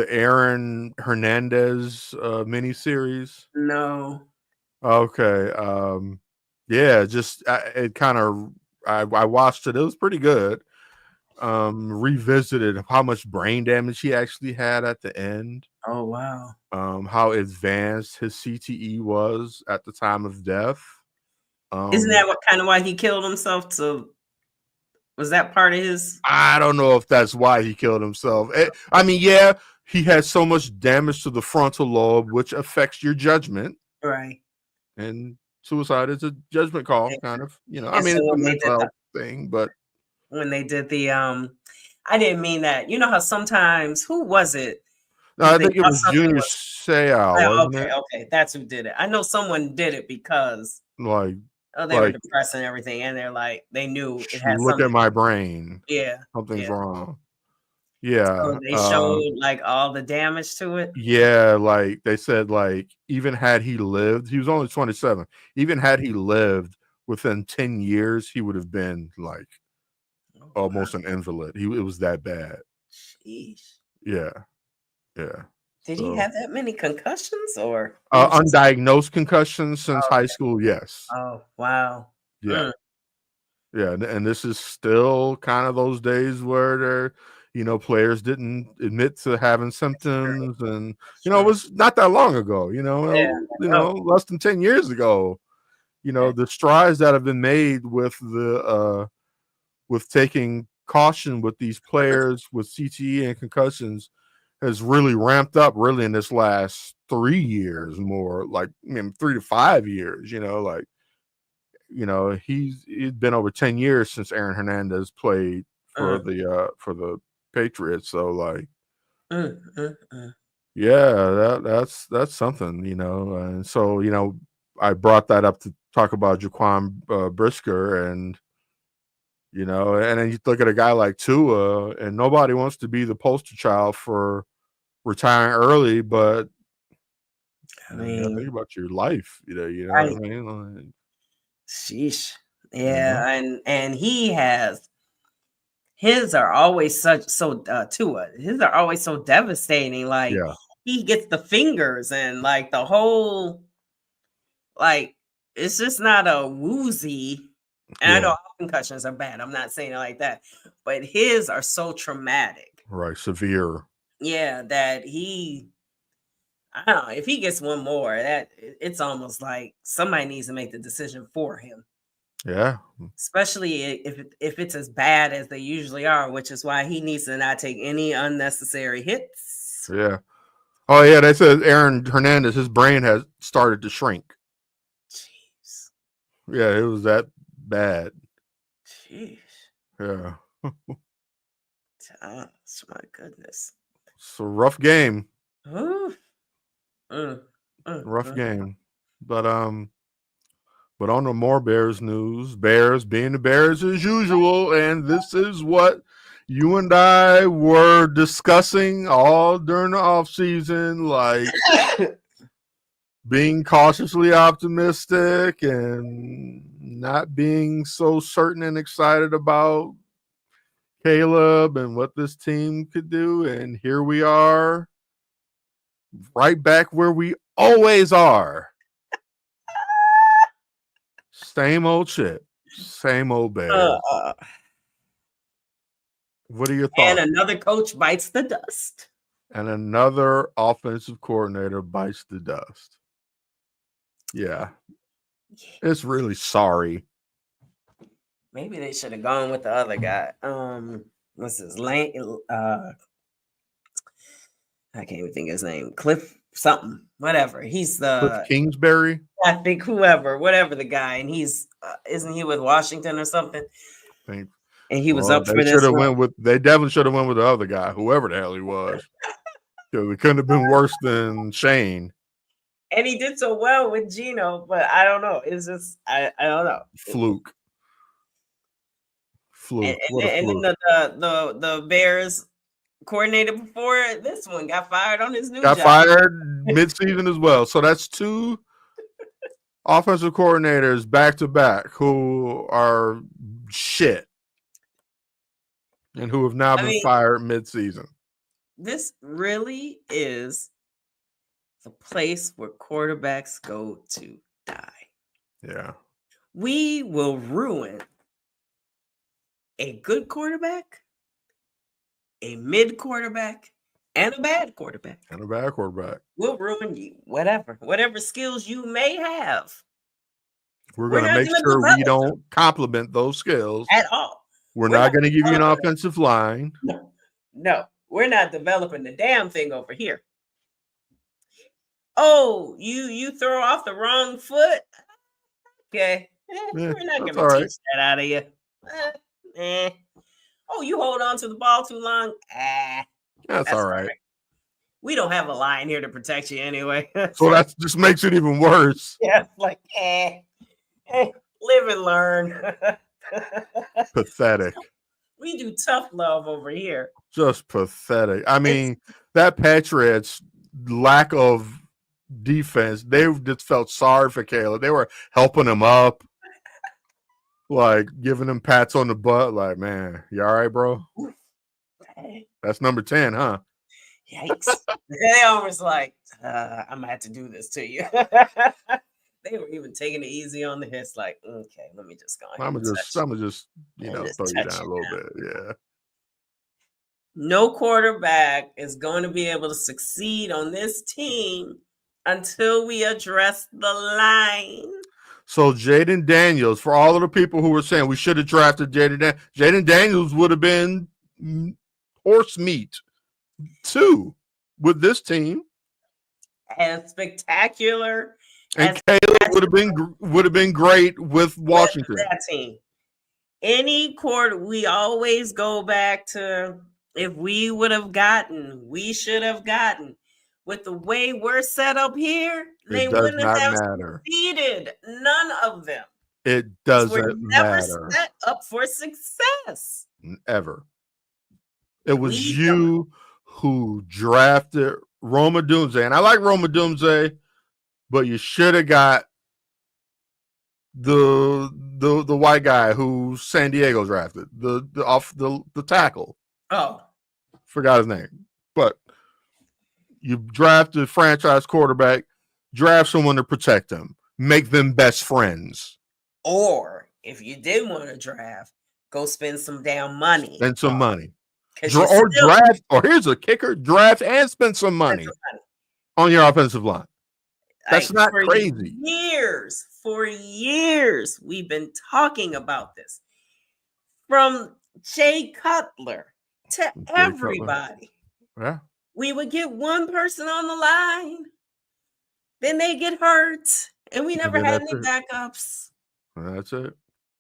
Aaron Hernandez miniseries? No. Okay. Yeah, just it kind of I watched it. It was pretty good. Revisited how much brain damage he actually had at the end. Oh wow. How advanced his CTE was at the time of death. Isn't that why he killed himself? So was that part of his? I don't know if that's why he killed himself. Yeah, he had so much damage to the frontal lobe, which affects your judgment. Right. And suicide is a judgment call, kind of. It's a mental health thing, but when they did the I didn't mean that. You know how sometimes who was it? No, I think it was Junior Seau, wasn't it? Okay, that's who did it. I know someone did it because they were depressed and everything, and they're like they knew it had look at my brain. Yeah. Something's wrong. Yeah. So they showed all the damage to it. Yeah, they said even had he lived, he was only 27. Even had he lived within 10 years, he would have been almost an invalid. It was that bad. Jeez. Yeah. Yeah. Did he have that many concussions or undiagnosed concussions since high school? Yes. Oh, wow. Yeah. Yeah. And this is still kind of those days where players didn't admit to having symptoms, and it was not that long ago. Less than 10 years ago. The strides that have been made with with taking caution with these players with CTE and concussions has really ramped up in this last 3 years, more 3 to 5 years. It's been over 10 years since Aaron Hernandez played for the Patriots. So yeah, that's something, and so I brought that up to talk about Jaquan Brisker, and and then you look at a guy like Tua, and nobody wants to be the poster child for retiring early, but think about your life, right. what I mean? Sheesh. Yeah, and he has his are always Tua. His are always so devastating. He gets the fingers and the whole it's just not a woozy. And I know all concussions are bad. I'm not saying it like that, but his are so traumatic. Right, severe. Yeah, that I don't know, if he gets one more, that it's almost like somebody needs to make the decision for him. Yeah. Especially if it's as bad as they usually are, which is why he needs to not take any unnecessary hits. Yeah. Oh yeah, they said Aaron Hernandez, his brain has started to shrink. Jeez. Yeah, it was that bad. Jeez. Yeah. Oh, my goodness. It's a rough game. Ooh. Rough game. But on the more Bears news, Bears being the Bears as usual, and this is what you and I were discussing all during the offseason, like being cautiously optimistic and not being so certain and excited about Caleb and what this team could do. And here we are, right back where we always are. Same old shit. Same old Bears. What are your thoughts? And another coach bites the dust. And another offensive coordinator bites the dust. Yeah. It's really sorry. Maybe they should have gone with the other guy. What's his Lane? I can't even think of his name. Cliff something, whatever. He's Cliff Kingsbury. I think whatever the guy, and he's isn't he with Washington or something? I think. And he was up for they this. They definitely should have went with the other guy, whoever the hell he was. Because it couldn't have been worse than Shane. And he did so well with Geno, but I don't know. It's just I don't know. Fluke. And then the Bears coordinator before this one got fired on his new job. Got fired mid-season as well. So that's two offensive coordinators back to back who are shit and who have now been fired mid-season. This really is the place where quarterbacks go to die. Yeah. We will ruin a good quarterback, a mid quarterback, and a bad quarterback. We'll ruin you. Whatever skills you may have. We're going to make sure we don't compliment those skills at all. We're not going to give you an offensive line. No, we're not developing the damn thing over here. Oh, you throw off the wrong foot? Okay. We're not going to teach that out of you. Oh, you hold on to the ball too long? That's all right. We don't have a line here to protect you anyway. So that just makes it even worse. Yeah, like, live and learn. Pathetic. We do tough love over here. Just pathetic. I mean, that Patriots lack of defense, they just felt sorry for Caleb. They were helping him up, like giving him pats on the butt, like, man, you all right, bro? That's number 10, huh? Yikes. They almost like, I'm gonna have to do this to you. They were even taking it easy on the hits, like, okay, let me just go ahead. I'm gonna just throw you down a little bit. Yeah. No quarterback is going to be able to succeed on this team until we address the line. So Jaden Daniels, for all of the people who were saying we should have drafted Jaden Daniels would have been horse meat too with this team. As spectacular. And Caleb would have been great with Washington. With that team. Any quarter, we always go back to if we would have gotten, we should have gotten. With the way we're set up here, they wouldn't have succeeded. None of them. It doesn't matter. Never set up for success. Ever. It was you who drafted Rome Odunze. And I like Rome Odunze, but you should have got the white guy who San Diego drafted, the tackle. Oh, forgot his name. But you draft a franchise quarterback, draft someone to protect them, make them best friends. Or if you did want to draft, go spend some damn money. Spend some money. Draft, or here's a kicker: draft and spend some money on your offensive line. That's not crazy. For years, we've been talking about this. From Jay Cutler to everybody. Yeah. We would get one person on the line, then they get hurt, and we never had any backups. That's it.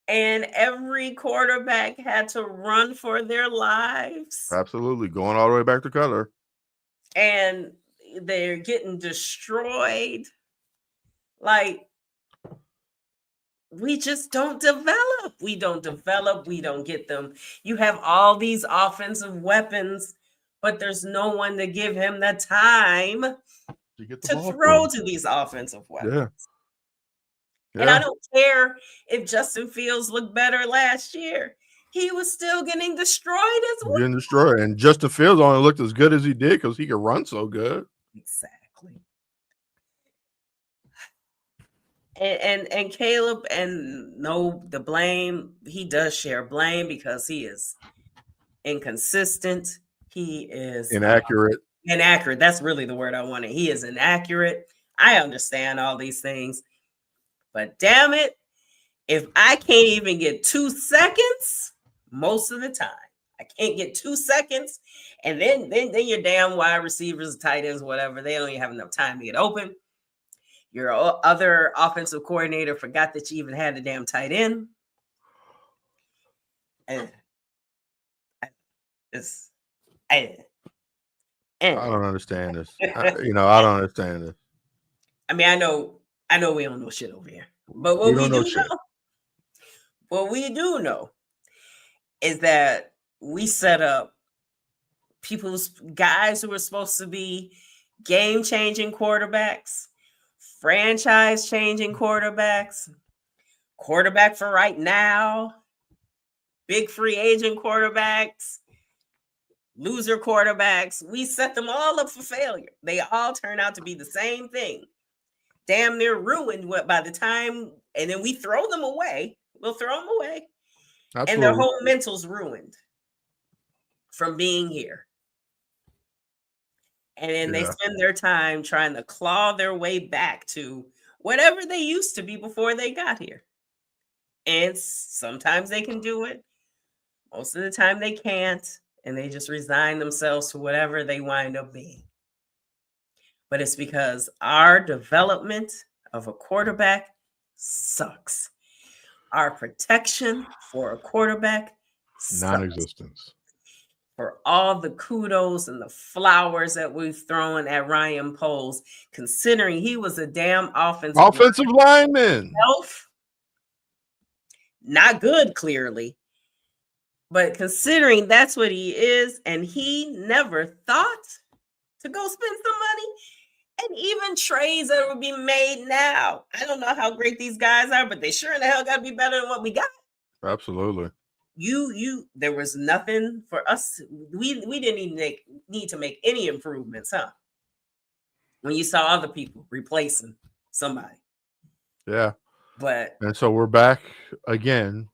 And every quarterback had to run for their lives. Absolutely. Going all the way back to color. And they're getting destroyed. Like, we just don't develop. We don't develop. We don't get them. You have all these offensive weapons, but there's no one to give him the time to throw to these offensive weapons. Yeah. And I don't care if Justin Fields looked better last year. He was still getting destroyed as well. Getting destroyed. And Justin Fields only looked as good as he did because he could run so good. Exactly. And Caleb, and no, the blame, he does share blame because he is inconsistent. He is inaccurate. Inaccurate. That's really the word I wanted. He is inaccurate. I understand all these things. But damn it, if I can't even get 2 seconds most of the time, I can't get 2 seconds, and then your damn wide receivers, tight ends, whatever, they don't even have enough time to get open. Your other offensive coordinator forgot that you even had the damn tight end. And I don't understand this. I don't understand this. I mean, I know we don't know shit over here, but what we do know is that we set up guys who are supposed to be game-changing quarterbacks, franchise-changing quarterbacks, quarterback for right now, big free agent quarterbacks, loser quarterbacks. We set them all up for failure. They all turn out to be the same thing. Damn near ruined by the time, and then we throw them away. We'll throw them away. Absolutely. And their whole mental's ruined from being here. And then they spend their time trying to claw their way back to whatever they used to be before they got here. And sometimes they can do it. Most of the time they can't. And they just resign themselves to whatever they wind up being. But it's because our development of a quarterback sucks. Our protection for a quarterback sucks. Non-existence. For all the kudos and the flowers that we've thrown at Ryan Poles, considering he was a damn offensive lineman. Not good, clearly. But considering that's what he is, and he never thought to go spend some money, and even trades that would be made now. I don't know how great these guys are, but they sure in the hell got to be better than what we got. Absolutely. There was nothing for us. We didn't even need to make any improvements, huh? When you saw other people replacing somebody. Yeah. And so we're back again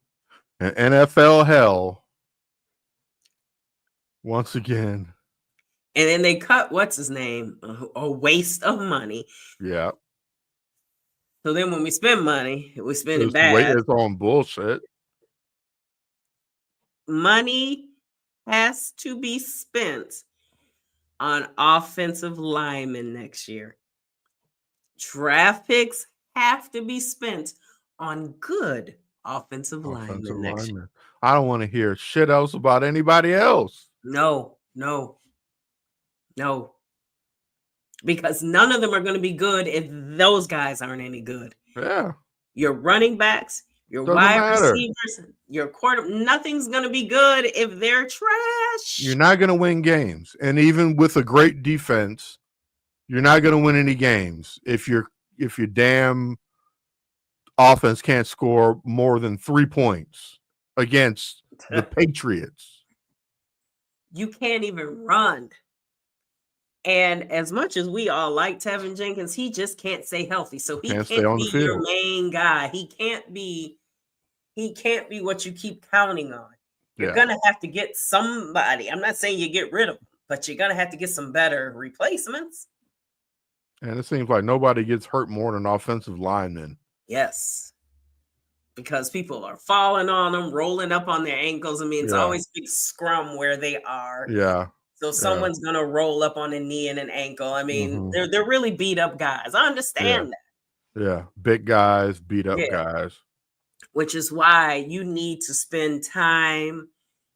in NFL hell once again. And then they cut, what's his name? A waste of money. Yeah. So then when we spend money, we spend it bad. It's on bullshit. Money has to be spent on offensive linemen next year. Draft picks have to be spent on good offensive linemen next year. I don't want to hear shit else about anybody else. No. Because none of them are going to be good if those guys aren't any good. Yeah. Your running backs, your wide receivers, your nothing's going to be good if they're trash. You're not going to win games. And even with a great defense, you're not going to win any games if your damn offense can't score more than 3 points against the Patriots. You can't even run. And as much as we all like Tevin Jenkins, he just can't stay healthy. So he can't be your main guy. He can't be what you keep counting on. You're gonna have to get somebody. I'm not saying you get rid of him, but you're gonna have to get some better replacements. And it seems like nobody gets hurt more than offensive linemen. Yes. Because people are falling on them, rolling up on their ankles. I mean, it's always big scrum where they are. Yeah. So someone's going to roll up on a knee and an ankle. I mean, they're really beat up guys. I understand that. Yeah. Big guys, beat up guys. which is why you need to spend time,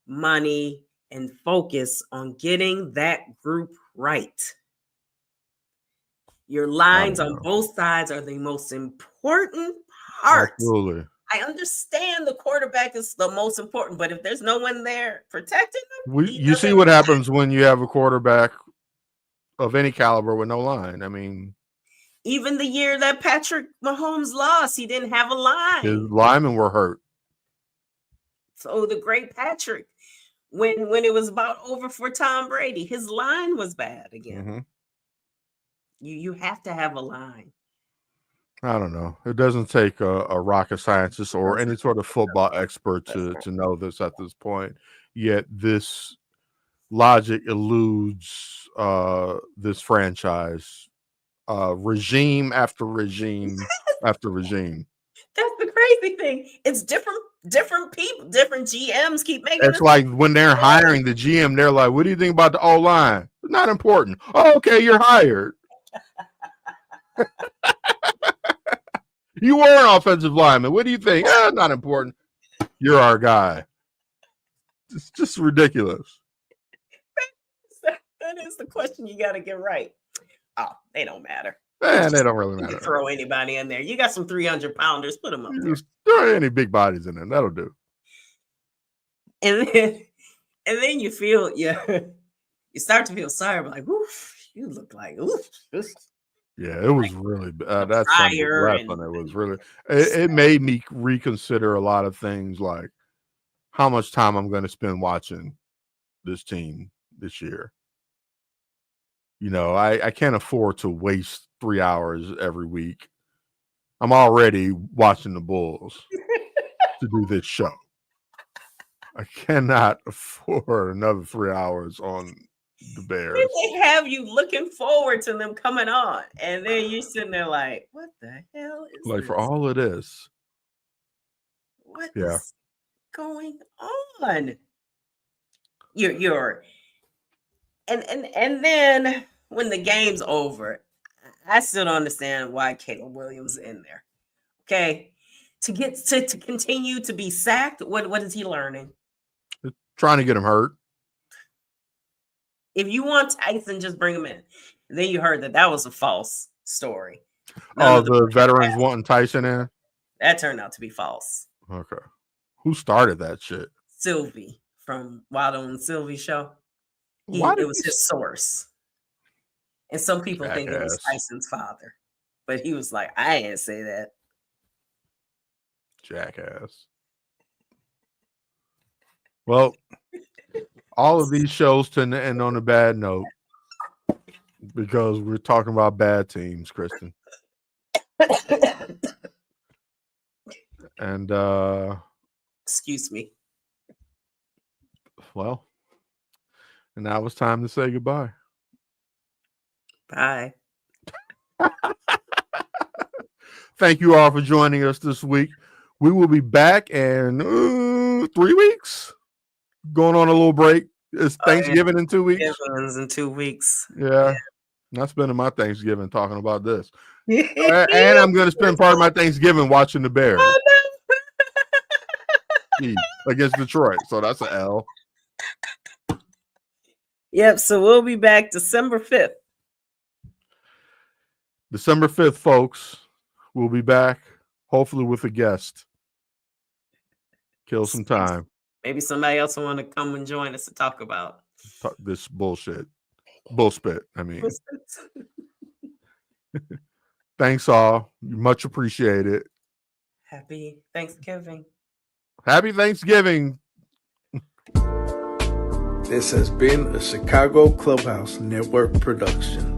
money, and focus on getting that group right. Your lines on both sides are the most important part. Absolutely. I understand the quarterback is the most important, but if there's no one there protecting them, You see what happens when you have a quarterback of any caliber with no line. I mean, even the year that Patrick Mahomes lost, he didn't have a line. His linemen were hurt. So the great Patrick, when it was about over for Tom Brady, his line was bad again. Mm-hmm. You have to have a line. I don't know. It doesn't take a rocket scientist or any sort of football expert to know this at this point. Yet this logic eludes this franchise, regime after regime after regime. That's the crazy thing. It's different people, different GMs keep making. It's like when they're hiring the GM, they're like, "What do you think about the O-line? Not important." Oh, okay, you're hired. You were an offensive lineman. What do you think? Not important. You're our guy. It's just ridiculous. That is the question you got to get right. Oh, they don't matter. Man, they don't really You matter. can throw anybody in there. You got some 300-pounders, put them up there. Just throw any big bodies in there. That'll do. And then you feel, you start to feel sorry. Like, oof, you look like, oof. Yeah, it was really bad. That's fire something. It was really. It made me reconsider a lot of things, like how much time I'm going to spend watching this team this year. You know, I can't afford to waste 3 hours every week. I'm already watching the Bulls to do this show. I cannot afford another 3 hours on the Bears. They have you looking forward to them coming on, and then you're sitting there like, "What the hell is Like this? for all it is?" What is going on? You're and then when the game's over, I still don't understand why Caleb Williams is in there. Okay, to continue to be sacked. What is he learning? Trying to get him hurt. If you want Tyson, just bring him in. And then you heard that was a false story. The veterans wanting Tyson in? That turned out to be false. Okay. Who started that shit? Sylvie from Waldo and Sylvie show. It was his source. And some people think it was Tyson's father. But he was like, I ain't say that. Jackass. Well, all of these shows tend to end on a bad note because we're talking about bad teams, Kristen. And excuse me. Well, and now it's time to say goodbye. Bye. Thank you all for joining us this week. We will be back in 3 weeks. Going on a little break. It's Thanksgiving in 2 weeks. Thanksgiving's in 2 weeks. Yeah. Not spending my Thanksgiving talking about this. And I'm going to spend part of my Thanksgiving watching the Bears against Detroit. So that's an L. Yep. So we'll be back December 5th. December 5th, folks. We'll be back, hopefully with a guest. Kill some time. Maybe somebody else will want to come and join us to talk about this bullshit. Bullspit, I mean. Thanks all. Much appreciated. Happy Thanksgiving. Happy Thanksgiving. This has been a Chicago Clubhouse Network production.